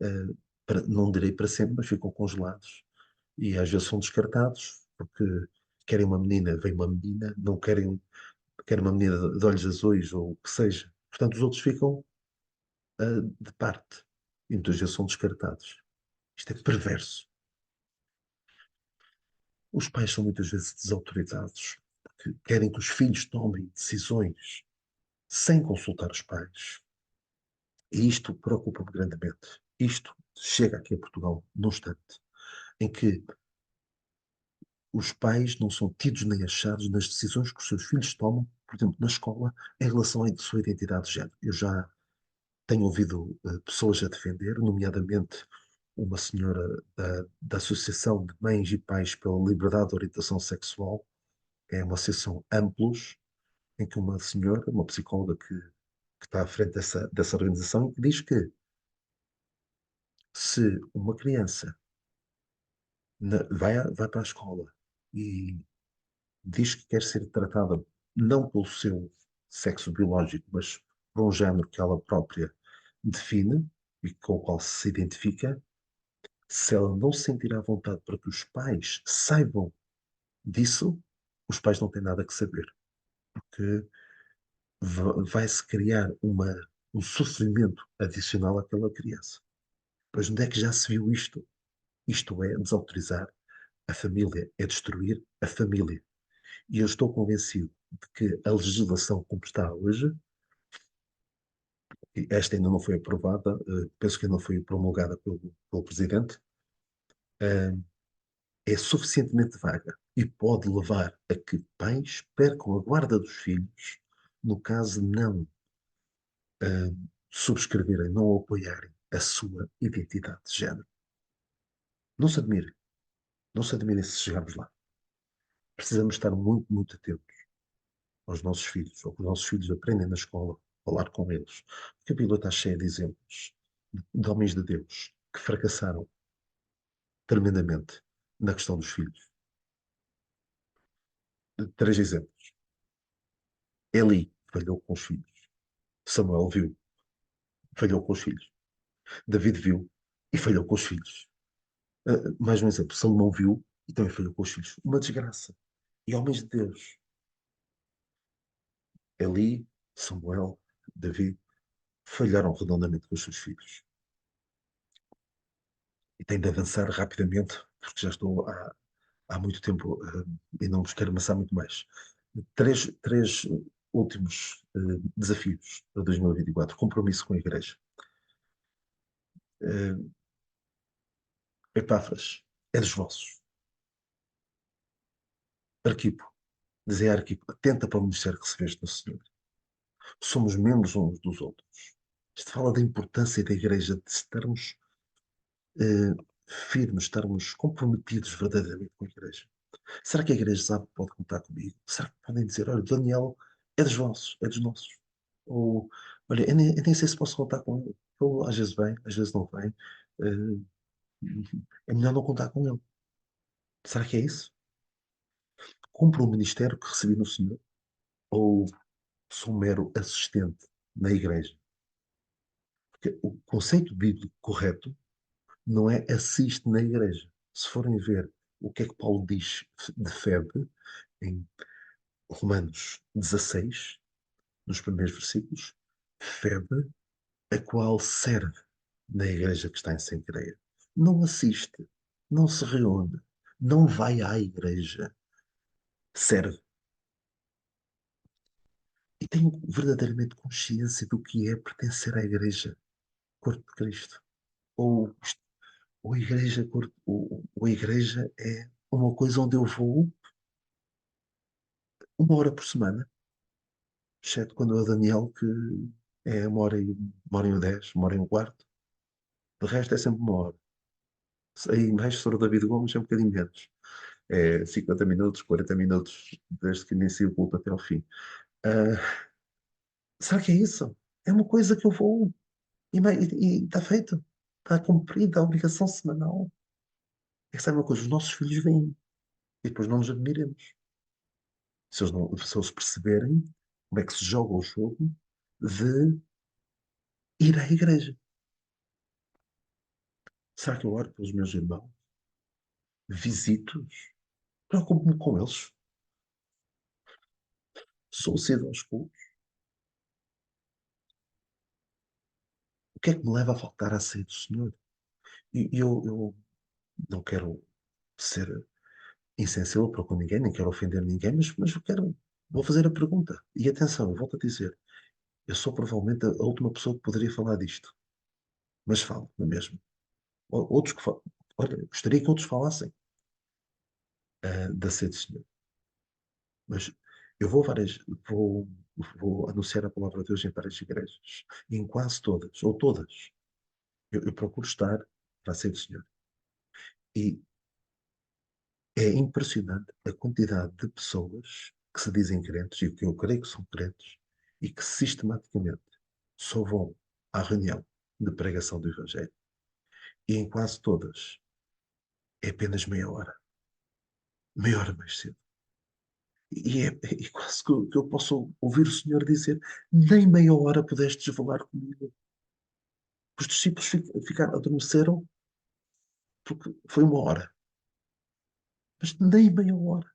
Uh, não direi para sempre, mas ficam congelados. E às vezes são descartados, porque querem uma menina, vem uma menina, não querem uma menina de olhos azuis ou o que seja. Portanto, os outros ficam de parte. E muitas vezes são descartados. Isto é perverso. Os pais são muitas vezes desautorizados, porque querem que os filhos tomem decisões sem consultar os pais. E isto preocupa-me grandemente. Isto chega aqui a Portugal num instante em que os pais não são tidos nem achados nas decisões que os seus filhos tomam, por exemplo, na escola, em relação à sua identidade de género. Eu já tenho ouvido pessoas a defender, nomeadamente uma senhora da Associação de Mães e Pais pela Liberdade de Orientação Sexual, é uma associação Amplos, em que uma senhora, uma psicóloga que está à frente dessa organização, diz que se uma criança vai para a escola e diz que quer ser tratada não pelo seu sexo biológico, mas por um género que ela própria define e com o qual se identifica, se ela não se sentir à vontade para que os pais saibam disso, os pais não têm nada que saber, porque vai-se criar um sofrimento adicional àquela criança. Pois onde é que já se viu isto? Isto é desautorizar a família, é destruir a família. E eu estou convencido de que a legislação como está hoje, e esta ainda não foi aprovada, penso que ainda não foi promulgada pelo Presidente, eh, é suficientemente vaga e pode levar a que pais percam a guarda dos filhos no caso de não subscreverem, não apoiarem a sua identidade de género. Não se admire, não se admirem se chegarmos lá. Precisamos estar muito, muito atentos aos nossos filhos, ou que os nossos filhos aprendem na escola, falar com eles. Porque a Bíblia está cheia de exemplos de homens de Deus que fracassaram tremendamente na questão dos filhos. Três exemplos. Eli falhou com os filhos. Samuel viu, falhou com os filhos. David viu e falhou com os filhos. Mais um exemplo. Salomão viu e também falhou com os filhos. Uma desgraça. E homens de Deus. Eli, Samuel, David falharam redondamente com os seus filhos. E tenho de avançar rapidamente, porque já estou há muito tempo e não vos quero amassar muito mais. Três últimos desafios para 2024. Compromisso com a Igreja. Uh, Epáfras, é dos vossos. Arquipo, dizia Arquipo, atenta para o ministério que recebeste do Senhor. Somos membros uns dos outros. Isto fala da importância da Igreja, de estarmos firmes, estarmos comprometidos verdadeiramente com a Igreja. Será que a Igreja sabe que pode contar comigo? Será que podem dizer, olha, Daniel é dos vossos, é dos nossos? Ou, olha, eu nem sei se posso contar com ele. Ele às vezes vem, às vezes não vem. Uh, é melhor não contar com ele. Será que é isso? Cumpro o ministério que recebi no Senhor? Ou sou um mero assistente na Igreja? Porque o conceito bíblico correto não é assiste na Igreja. Se forem ver o que é que Paulo diz de Febe, em Romanos 16, nos primeiros versículos, Febe, a qual serve na igreja que está em Cencreia. Não assiste, não se reúne, não vai à igreja, serve. E tem verdadeiramente consciência do que é pertencer à igreja, corpo de Cristo. Ou, ou a igreja, ou a igreja é uma coisa onde eu vou uma hora por semana, exceto quando é o Daniel, que é uma hora e 10, uma hora e um quarto. De resto é sempre uma hora. Aí mais se for o David Gomes é um bocadinho menos. É 50 minutos, 40 minutos, desde que inicia o culto até ao fim. Ah, será que é isso? É uma coisa que eu vou e está feito. Está cumprida a obrigação semanal. É que sabe uma coisa, os nossos filhos vêm e depois não nos admiremos. Se eles perceberem como é que se joga o jogo de ir à igreja. Será que eu oro pelos meus irmãos? Visito-os? Preocupo-me com eles? Sou cedo aos cultos? O que é que me leva a faltar à ceia do Senhor? E eu não quero ser insensível para com ninguém, nem quero ofender ninguém, mas vou fazer a pergunta. E atenção, eu volto a dizer, eu sou provavelmente a última pessoa que poderia falar disto, mas falo, não é mesmo? Outros que falam, olha, gostaria que outros falassem da ceia do Senhor, mas eu vou anunciar a palavra de Deus em várias igrejas, e em quase todas, ou todas, eu procuro estar para a ceia do Senhor. E é impressionante a quantidade de pessoas que se dizem crentes, e que eu creio que são crentes, e que sistematicamente só vão à reunião de pregação do Evangelho. E em quase todas é apenas meia hora mais cedo. E quase que eu posso ouvir o Senhor dizer: nem meia hora pudestes falar comigo. Os discípulos adormeceram porque foi uma hora, mas nem meia hora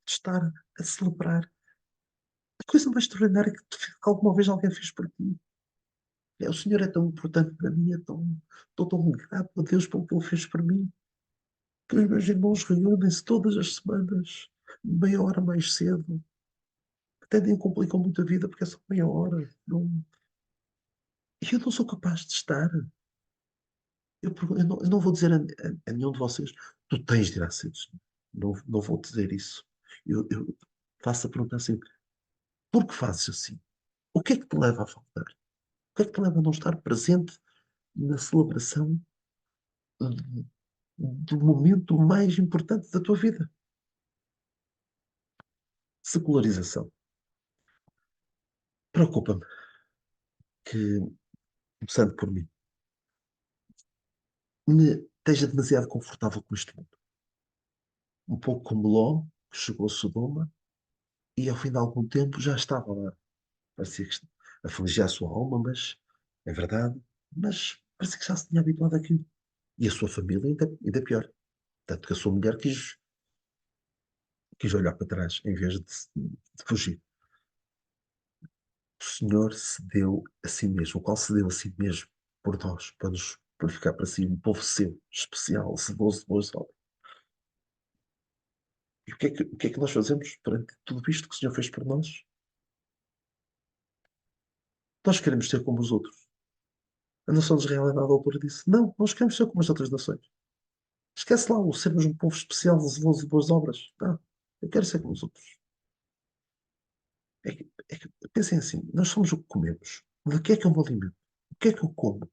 de estar a celebrar a coisa mais extraordinária que alguma vez alguém fez por ti. O Senhor é tão importante para mim, estou tão grato a Deus pelo que Ele fez por mim, que os meus irmãos reúnem-se todas as semanas, meia hora mais cedo, até nem complicam muito a vida porque é só meia hora. Não, e eu não sou capaz de estar. Eu não vou dizer a nenhum de vocês, tu tens de ir à cedo. Não vou dizer isso. Eu faço a pergunta assim, por que fazes assim? O que é que te leva a faltar? O que é que te leva a não estar presente na celebração do momento mais importante da tua vida. Secularização. Preocupa-me que, começando por mim, me esteja demasiado confortável com este mundo. Um pouco como Ló, que chegou a Sodoma e ao fim de algum tempo já estava lá. Parecia que afligia a sua alma, mas é verdade, mas parecia que já se tinha habituado àquilo. E a sua família ainda pior. Tanto que a sua mulher quis olhar para trás em vez de fugir. O Senhor se deu a si mesmo, o qual se deu a si mesmo por nós, para nos purificar para si, um povo seu, especial, sedoso de boas obras. E o que é que nós fazemos perante tudo isto que o Senhor fez por nós? Nós queremos ser como os outros. A nação de Israel é dada à altura disso. Não, nós queremos ser como as outras nações. Esquece lá o sermos um povo especial, zeloso de boas obras. Não, eu quero ser como os outros. Pensem assim, nós somos o que comemos. De que é que eu me alimento? O que é que eu como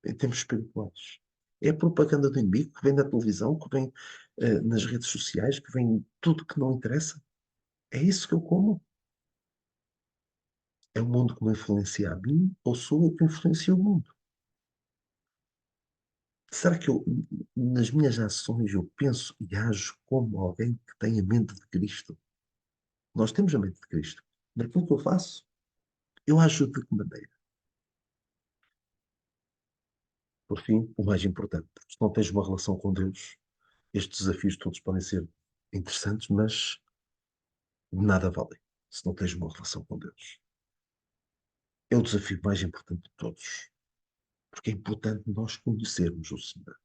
em termos espirituais? É a propaganda do inimigo que vem da televisão, que vem nas redes sociais, que vem tudo que não interessa? É isso que eu como? É o mundo que me influencia a mim ou sou eu que influencio o mundo? Será que eu, nas minhas ações, eu penso e ajo como alguém que tem a mente de Cristo? Nós temos a mente de Cristo. Naquilo que eu faço, eu ajo de que maneira? Por fim, o mais importante, se não tens uma relação com Deus, estes desafios todos podem ser interessantes, mas nada valem se não tens uma relação com Deus. É o desafio mais importante de todos, porque é importante nós conhecermos o Senhor.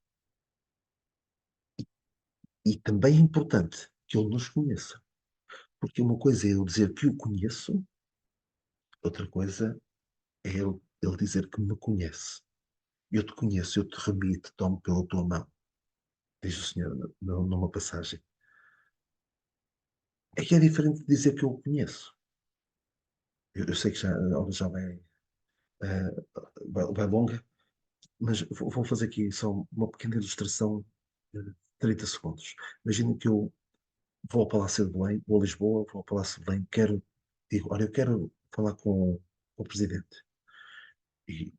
E também é importante que Ele nos conheça, porque uma coisa é eu dizer que o conheço, outra coisa é ele dizer que me conhece. Eu te conheço, eu te remi e te tomo pela tua mão, diz o Senhor numa passagem. É que é diferente de dizer que eu o conheço. Eu sei que a obra já eh, vai longa, mas vou fazer aqui só uma pequena ilustração de 30 segundos. Imagina que eu vou ao Palácio de Belém, vou a Lisboa, vou ao Palácio de Belém, digo, olha, eu quero falar com o Presidente. E,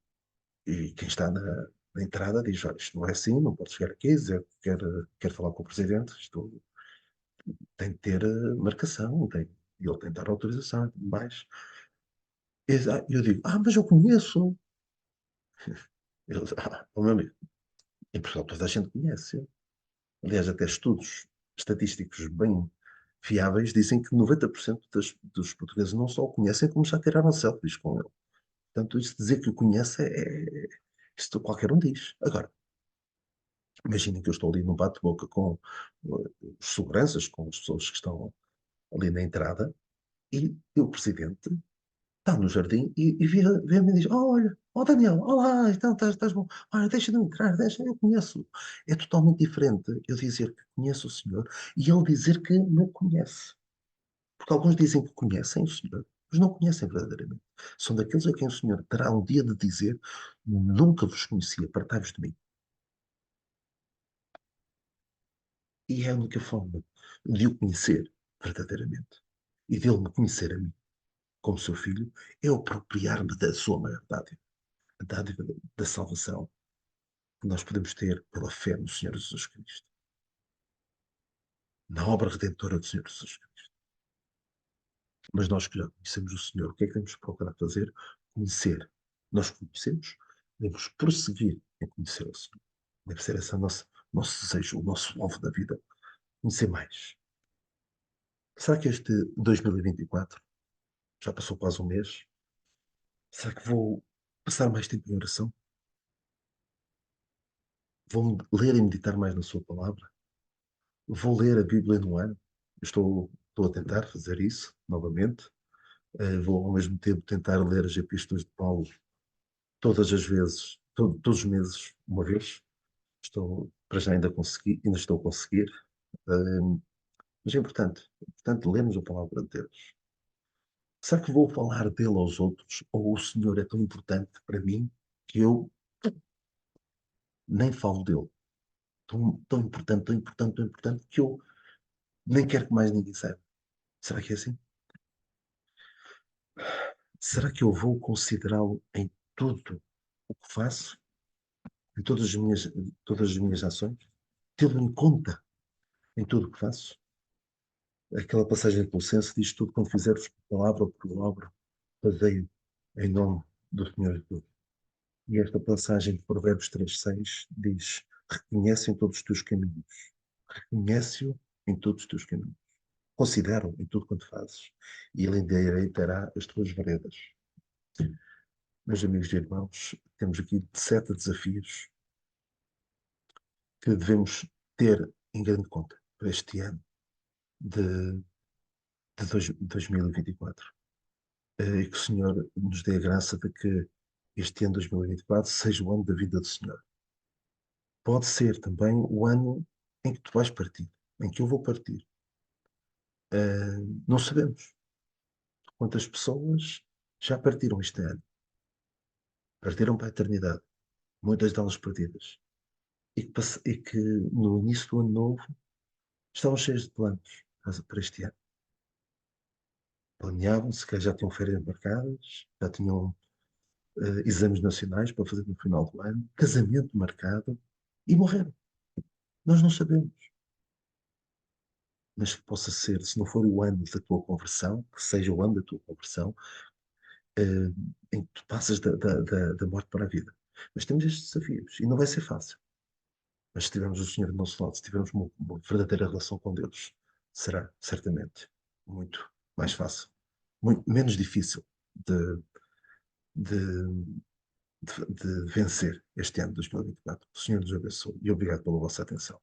e quem está na entrada diz, olha, isto não é assim, não pode chegar aqui e dizer que quer falar com o Presidente, isto tem de ter marcação, e ele tem de dar autorização e tudo mais. Eu digo, mas eu conheço. Ele diz, o meu amigo, em Portugal toda a gente conhece. Aliás, até estudos estatísticos bem fiáveis dizem que 90% dos portugueses não só o conhecem, como já tiraram selfies com ele. Portanto, isso dizer que o conhece isto qualquer um diz. Agora, imaginem que eu estou ali num bate-boca com os seguranças, com as pessoas que estão ali na entrada, e o presidente está no jardim e vê-me e diz: olha, Daniel, olá, então estás bom, olha, deixa-me entrar, deixa, eu conheço. É totalmente diferente eu dizer que conheço o Senhor e ele dizer que me conhece. Porque alguns dizem que conhecem o Senhor, mas não conhecem verdadeiramente. São daqueles a quem o Senhor terá um dia de dizer: nunca vos conhecia, apartai-vos de mim. E é a única forma de o conhecer verdadeiramente e dele me conhecer a mim como seu filho é apropriar-me da sua maior dádiva, a dádiva da salvação que nós podemos ter pela fé no Senhor Jesus Cristo, na obra redentora do Senhor Jesus Cristo. Mas nós que já conhecemos o Senhor, o que é que temos que procurar fazer? Conhecer. Nós conhecemos, devemos prosseguir em conhecer o Senhor. Deve ser esse o nosso desejo, o nosso alvo da vida, conhecer mais. Será que este 2024 já passou quase um mês? Será que vou passar mais tempo em oração? Vou ler e meditar mais na Sua palavra? Vou ler a Bíblia no ano? Estou a tentar fazer isso novamente. Vou ao mesmo tempo tentar ler as epístolas de Paulo todas as vezes, todos os meses, uma vez. Para já ainda estou a conseguir. Uh, mas é importante lermos a palavra de Deus. Será que vou falar dele aos outros? Ou o Senhor é tão importante para mim que eu nem falo dele? tão, tão importante, tão importante, tão importante, que eu nem quero que mais ninguém saiba. Será que é assim? Será que eu vou considerá-lo em tudo o que faço, em todas as minhas ações? Tê-lo em conta em tudo o que faço? Aquela passagem do Colossenses diz tudo quando fizeres palavra ou por obra, fazei em nome do Senhor Jesus. E esta passagem de Provérbios 3,6 diz: reconhece em todos os teus caminhos, reconhece-o em todos os teus caminhos, considera-o em tudo quanto fazes, e ele endireitará as tuas veredas. Meus amigos e irmãos, temos aqui 7 desafios que devemos ter em grande conta para este ano de, de 2024. E que o Senhor nos dê a graça de que este ano 2024 seja o ano da vida do Senhor. Pode ser também o ano em que tu vais partir, em que eu vou partir. Não sabemos quantas pessoas já partiram este ano, partiram para a eternidade, muitas delas perdidas, e que no início do ano novo estavam cheias de planos para este ano. Planeavam, se calhar já tinham férias marcadas, já tinham exames nacionais para fazer no final do ano, casamento marcado, e morreram. Nós não sabemos. Mas que possa ser, se não for o ano da tua conversão, que seja o ano da tua conversão, eh, em que tu passas da morte para a vida. Mas temos estes desafios e não vai ser fácil. Mas se tivermos o Senhor do nosso lado, se tivermos uma verdadeira relação com Deus, será certamente muito mais fácil, muito menos difícil de, de, de vencer este ano de 2024. O Senhor nos abençoe e obrigado pela vossa atenção.